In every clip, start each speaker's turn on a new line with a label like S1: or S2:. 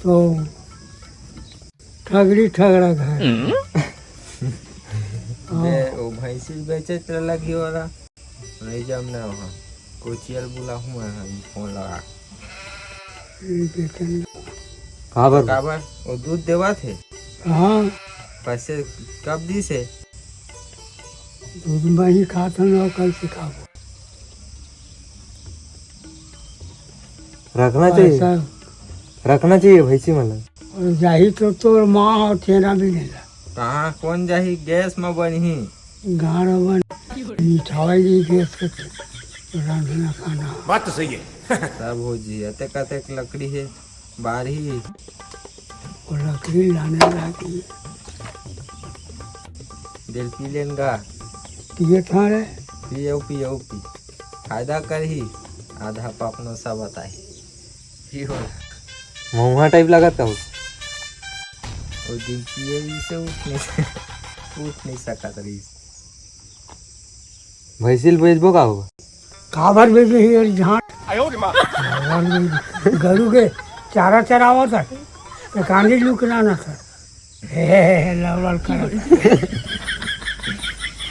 S1: तो ठगड़ी ठगड़ा घर
S2: वो भैंसी बेचे लगी हो रहा नहीं जम ना वहाँ कोचियल बुला हूँ मैं फोन लगा काबर वो दूध देवा थे।
S1: हाँ
S2: पैसे कब दी से
S1: दूध में ही खाता ना कल से खाओ
S3: रखना चाहिए भैंसी मतलब
S1: और जाही तो तोर माँ और चेना भी नहीं ला
S2: कहाँ कौन जाही गैस में बनी
S1: गाँव बन मिठाई गैस के रांधना खाना
S4: बात तो सही है
S2: सब हो जी अतेक अतेक लकड़ी है बारही
S1: और लकड़ी लाने लगी
S2: दिल पी लेन गा
S1: पिए था रे
S2: पियो पी फायदा कर ही आधा पापनो सा बताई ही हो
S3: महुआ टाइप लगा था
S2: वो दिन पिए से उठ नहीं सका तरी
S3: भैंसिल बेचबो का होगा
S1: काबर बेच रही है झाट गरु के चारा चरावा था तो कांडी लुकना था हे लवल कर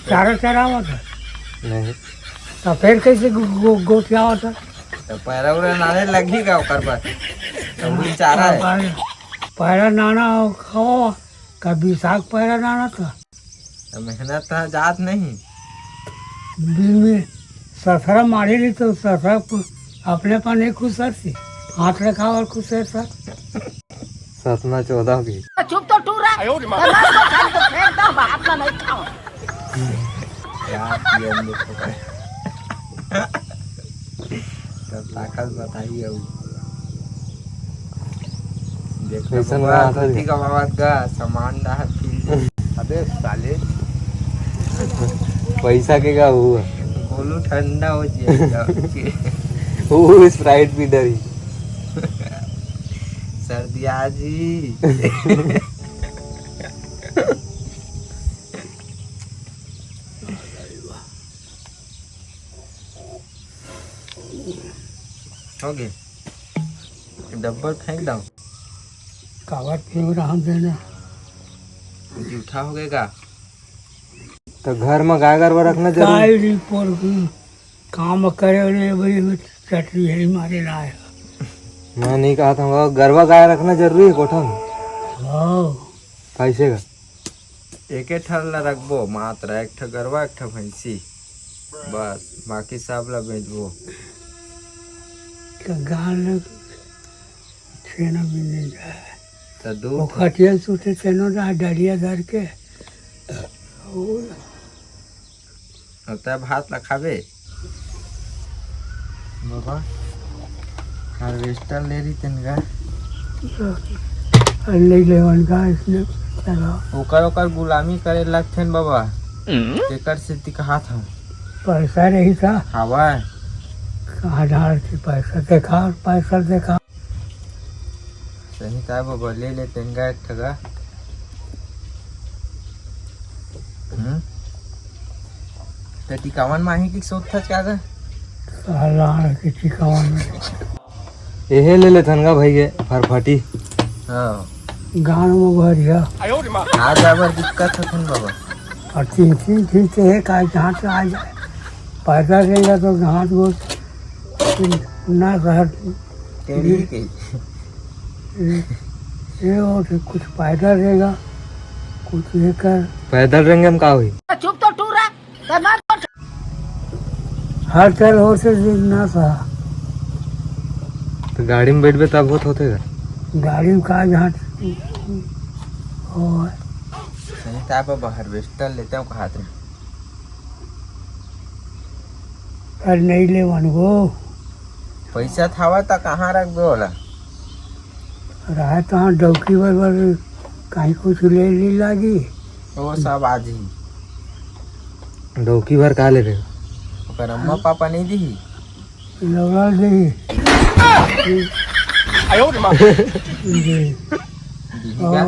S1: चारा चरावा था
S3: नहीं
S1: तो फिर कैसे गोटियावा था
S2: तो पैरा उरा नाने लगी का ओकर पर तो वो चारा है
S1: पैरा नाना खावा कभी साग पैरा नाना था
S2: तो मेहनत था जात नहीं
S1: दिन में ससरा मारे ली तो ससरा अपने पर नहीं खुश थी हाथ रखा और खुश है सर
S3: सतना 14 की
S5: चुप तो टूरा बात नहीं खाओ
S2: यार पियन देखो तब ताकत बताइए अब देखो
S3: कैसन
S2: बाबा
S3: रहा था
S2: धोती का बाबा का सामान रहा फिर अबे साले
S3: पैसा के का हुआ
S2: बोलू ठंडा हो जाए
S3: वो स्प्राइट भी डरी
S2: सर्दिया जी हो गए डब्बल फेंक दो
S1: कावट फेंक रहा देना
S2: जूठा हो गएगा
S3: तो घर में गाय गरबा रखना जरूरी
S1: गाय रिपोर्ट काम करे वाले बड़ी चटनी है मारे लाए
S3: मैं नहीं कहा था गरबा गाय रखना जरूरी है कोठा में
S1: हाँ
S3: कैसे का
S2: एक ठल्ला रखबो मात्र एक ठा गरवा एक ठा भैंसी बस बाकी सब ला बेचबो
S1: गाल छेना भी नहीं जाए
S2: तो
S1: वो
S2: दूध
S1: खटिया सूते छेनो रहा डलिया धर के
S2: तब भात ला खाबे बाबा हार्वेस्टर ले रही तनगा
S1: ले लेवन का इसने लगा
S2: ओकर गुलामी करे लगथे बाबा एकर से दिखा था
S1: पैसा नहीं था
S2: हवा
S1: कहाँ डाल के पैसा देखा और पैसा देखा
S2: सही था बाबा ले ले तनगा एक ठगा तो टिकावन माही की सोच था क्या कर
S1: साला के चिकावन में
S3: यही ले ले थनगा भाई के फरफटी
S2: हाँ
S1: गाँव में भरिया
S2: आज आबर दिक्कत है बाबा
S1: और तीन खींचते है का जहाँ से आ जाए पैसा देगा तो घाट को ना शहर
S2: टेढ़ी के
S1: ये और कुछ पैसा देगा कुछ ये कर
S3: पैदल रहेंगे हम का हुई
S5: चुप तो टूरा
S1: हर तरह हो से ना सहा
S3: तो गाड़ी में बैठबे तब होते
S1: गाड़ी में कहा जहाँ और
S2: सही था बाबा हार्वेस्टर लेते हैं हाथ में
S1: कल नहीं ले वन को
S2: पैसा थावा तो कहाँ रख दो वाला
S1: रहा तो हाँ डौकी बरबर कहीं कुछ ले ली लगी
S2: वो सब आज ही
S3: डौकी भर कहा ले रहे
S2: ओकर अम्मा पापा नहीं दी
S1: लगा दी
S2: दी का
S1: ओ